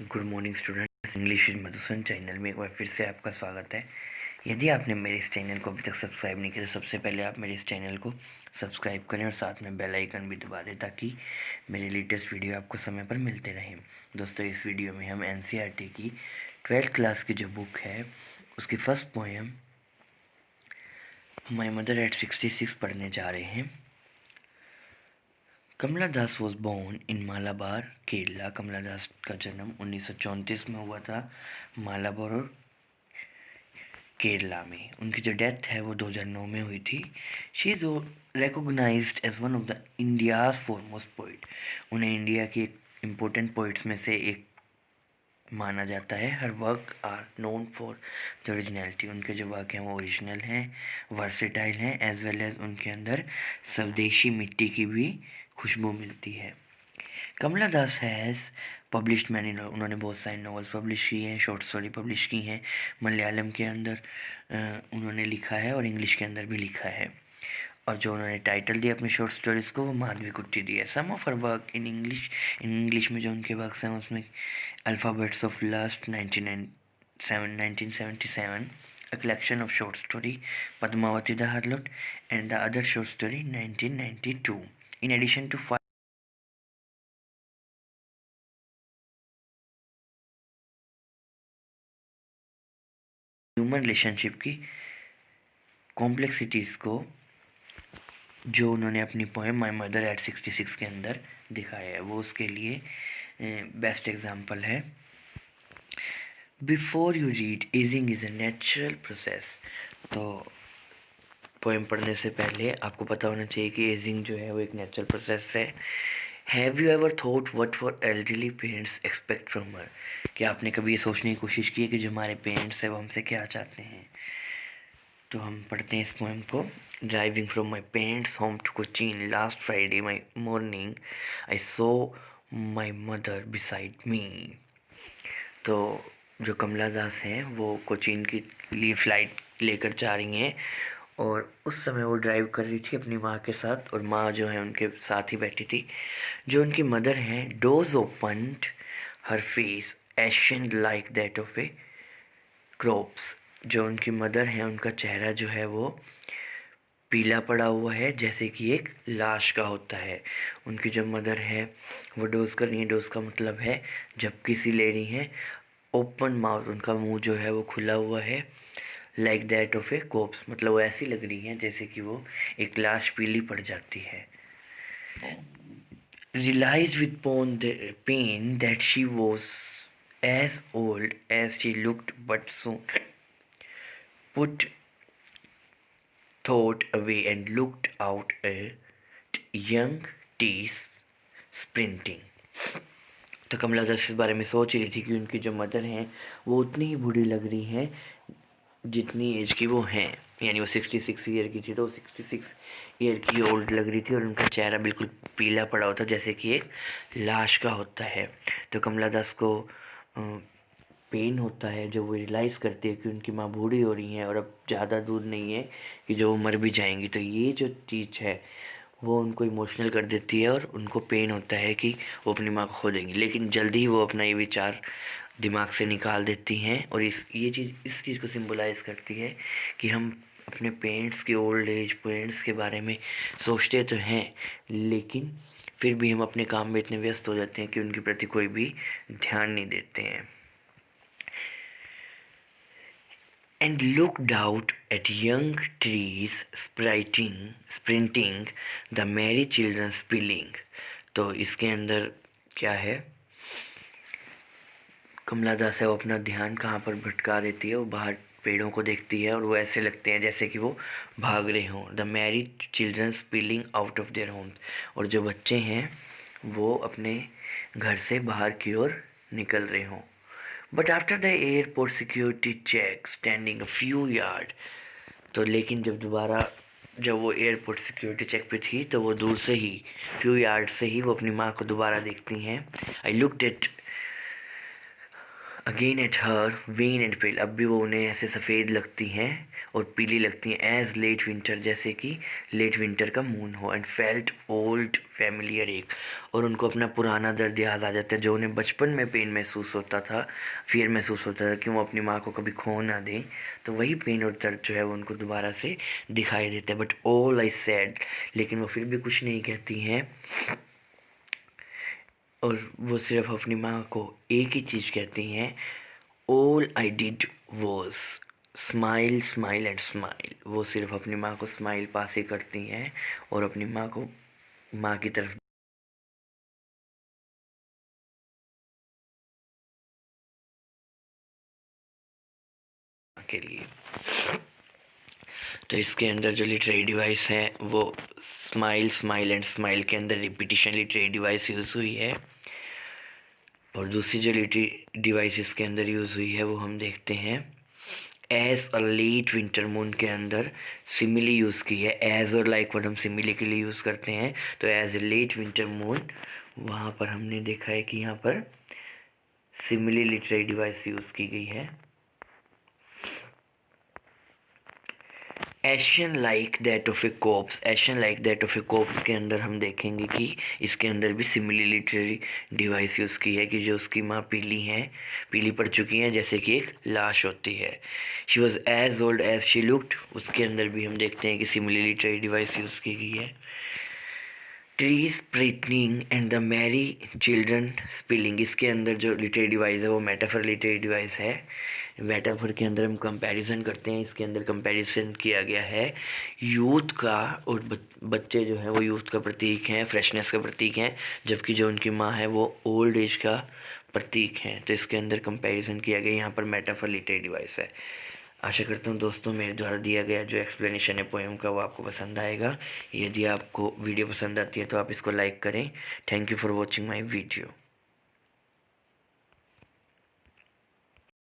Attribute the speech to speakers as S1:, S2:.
S1: Good morning students, English with Madhusudan channel में एक बार फिर से आपका स्वागत है। यदि आपने मेरे इस चैनल को अभी तक सब्सक्राइब नहीं किया तो सबसे पहले आप मेरे इस चैनल को सब्सक्राइब करें और साथ में बेल आइकन भी दबा दें ताकि मेरे लेटेस्ट वीडियो आपको समय पर मिलते रहें। दोस्तों, इस वीडियो में हम NCERT की 12th क्लास की जो बुक है उसकी first poem my mother at 66 पढ़ने जा रहे हैं। Kamala Das was born in Malabar, Kerala. Kamala Das का जन्म 1934 में हुआ था मालाबार और केरला में। उनकी जो डेथ है वो 2009 में हुई थी। She is recognized as one of the India's foremost poet. उन्हें इंडिया के एक इम्पोर्टेंट पोइट्स में से एक माना जाता है। Her work are known for the originality. उनके जो वर्क हैं वो ओरिजिनल हैं, वर्सेटाइल हैं, एज वेल एज उनके अंदर स्वदेशी मिट्टी की भी खुशबू मिलती है। कमला दास हैज़ पब्लिश्ड मैनी, उन्होंने बहुत सारे नॉवेल्स पब्लिश किए हैं, शॉर्ट स्टोरी पब्लिश की हैं। मलयालम के अंदर उन्होंने लिखा है और इंग्लिश के अंदर भी लिखा है। और जो उन्होंने टाइटल दिया अपनी शॉर्ट स्टोरीज़ को वो माधवी कुट्टी दी है। Some of her work in English में जो उनके वर्क्स हैं उसमें alphabets of lust 1977, a collection of short story, Padmavati the Harlot, and the other short story 1992. In addition to human relationship की कॉम्प्लेक्सिटीज़ को जो उन्होंने अपनी पोएम माई मदर एट 66 के अंदर दिखाया है वो उसके लिए बेस्ट एग्जाम्पल है। Before you read, ageing is a natural process. तो पोएम पढ़ने से पहले आपको पता होना चाहिए कि एजिंग जो है वो एक नेचुरल प्रोसेस है। Have you ever thought what for elderly parents expect from her. क्या आपने कभी ये सोचने की कोशिश की है कि जो हमारे पेरेंट्स हैं वो हमसे क्या चाहते हैं। तो हम पढ़ते हैं इस पोएम को। Driving from my parents home to Cochin last Friday my morning I saw my mother beside me. तो जो कमला दास हैं वो कोचीन के लिए फ़्लाइट लेकर जा रही हैं और उस समय वो ड्राइव कर रही थी अपनी माँ के साथ और माँ जो है उनके साथ ही बैठी थी। जो उनकी मदर हैं, dose opened her face ation like that of A crops. जो उनकी मदर हैं उनका चेहरा जो है वो पीला पड़ा हुआ है जैसे कि एक लाश का होता है। उनकी जो मदर है वो डोज़ कर रही है। डोज़ का मतलब है जब किसी ले रही हैं। ओपन माउथ, उनका मुंह जो है वो खुला हुआ है। Like that of A cops, मतलब वो ऐसी लग रही हैं जैसे कि वो एक लाश पीली पड़ जाती है। Realize with pain that she was as old as she looked but soon put thought away and looked out at young tees sprinting। तो कमला दास इस बारे में सोच रही थी कि उनकी जो मदर हैं वो उतनी ही बूढ़ी लग रही हैं जितनी एज की वो हैं। यानी वो 66 ईयर की थी तो 66 ईयर की ओल्ड लग रही थी और उनका चेहरा बिल्कुल पीला पड़ा होता जैसे कि एक लाश का होता है। तो कमला दास को पेन होता है जब वो रियलाइज़ करती है कि उनकी माँ बूढ़ी हो रही हैं और अब ज़्यादा दूर नहीं है कि जो वो मर भी जाएंगी। तो ये जो चीज़ है वो उनको इमोशनल कर देती है और उनको पेन होता है कि वो अपनी माँ को खो देंगी। लेकिन जल्दी ही वो अपना ये विचार दिमाग से निकाल देती हैं और इस चीज़ को सिंबलाइज़ करती है कि हम अपने पेरेंट्स की ओल्ड एज, पेरेंट्स के बारे में सोचते तो हैं लेकिन फिर भी हम अपने काम में इतने व्यस्त हो जाते हैं कि उनके प्रति कोई भी ध्यान नहीं देते हैं। And looked out at young trees sprinting, the merry children spilling। तो इसके अंदर क्या है, कमला दास है वो अपना ध्यान कहाँ पर भटका देती है। वो बाहर पेड़ों को देखती है और वो ऐसे लगते हैं जैसे कि वो भाग रहे हों। The merry children spilling out of their homes, और जो बच्चे हैं वो अपने घर से बाहर की ओर निकल रहे हों। But after the airport security check standing a few yard. तो लेकिन जब वो एयरपोर्ट सिक्योरिटी चेक पे थी तो वो दूर से ही फ्यू यार्ड से ही वो अपनी माँ को दोबारा देखती हैं। I looked at again at her when and pale, अब भी वो उन्हें ऐसे सफ़ेद लगती हैं और पीली लगती हैं, एज लेट विंटर, जैसे कि लेट विंटर का मून हो, एंड फेल्ट ओल्ड फैमिलियर एक, और उनको अपना पुराना दर्द याद आ जाता है जो उन्हें बचपन में पेन महसूस होता था, फियर महसूस होता था कि वो अपनी माँ को कभी खो ना दें, तो वही पेन और दर्द जो है वो उनको दोबारा से दिखाई देता है। बट ऑल आई सैड, लेकिन वो फिर भी कुछ नहीं कहती हैं, और वो सिर्फ अपनी माँ को एक ही चीज़ कहती हैं, all I did was smile smile and smile. वो सिर्फ अपनी माँ को स्माइल पास ही करती हैं और अपनी माँ को माँ की तरफ के लिए। तो इसके अंदर जो लिटरेरी डिवाइस है वो स्माइल स्माइल एंड स्माइल के अंदर रिपीटिशन लिटरेरी डिवाइस यूज़ हुई है, और दूसरी जो लिटरेरी डिवाइस इसके अंदर यूज़ हुई है वो हम देखते हैं as a late winter moon के अंदर सिमिली यूज़ की है। एज और लाइक वर्ड हम सिमिली के लिए यूज़ करते हैं, तो as a late winter moon वहाँ पर हमने देखा है कि यहाँ पर सिमिली लिटरेरी डिवाइस यूज़ की गई है। Asian like that of A cops, Asian like that of A cops के अंदर हम देखेंगे कि इसके अंदर भी सिमिलर लिटरेरी डिवाइस यूज़ की है कि जो उसकी माँ पीली हैं, पीली पड़ चुकी हैं जैसे कि एक लाश होती है। She was as old as she looked, उसके अंदर भी हम देखते हैं कि सिमिलर लिटरेरी डिवाइस यूज़ की गई है। Trees printing and the merry children spilling, इसके अंदर जो लिटरेरी डिवाइस है वो मेटाफर लिटरेरी डिवाइस है। मेटाफर के अंदर हम कंपैरिजन करते हैं, इसके अंदर कंपैरिजन किया गया है यूथ का, और बच्चे जो हैं वो यूथ का प्रतीक हैं, फ्रेशनेस का प्रतीक हैं, जबकि जो उनकी माँ है वो ओल्ड एज का प्रतीक हैं। तो इसके अंदर कंपैरिजन किया गया, यहाँ पर मेटाफर लिटरेरी डिवाइस है। आशा करता हूँ दोस्तों मेरे द्वारा दिया गया जो एक्सप्लेनेशन है पोएम का वो आपको पसंद आएगा। यदि आपको वीडियो पसंद आती है तो आप इसको लाइक करें। Thank you for watching my video.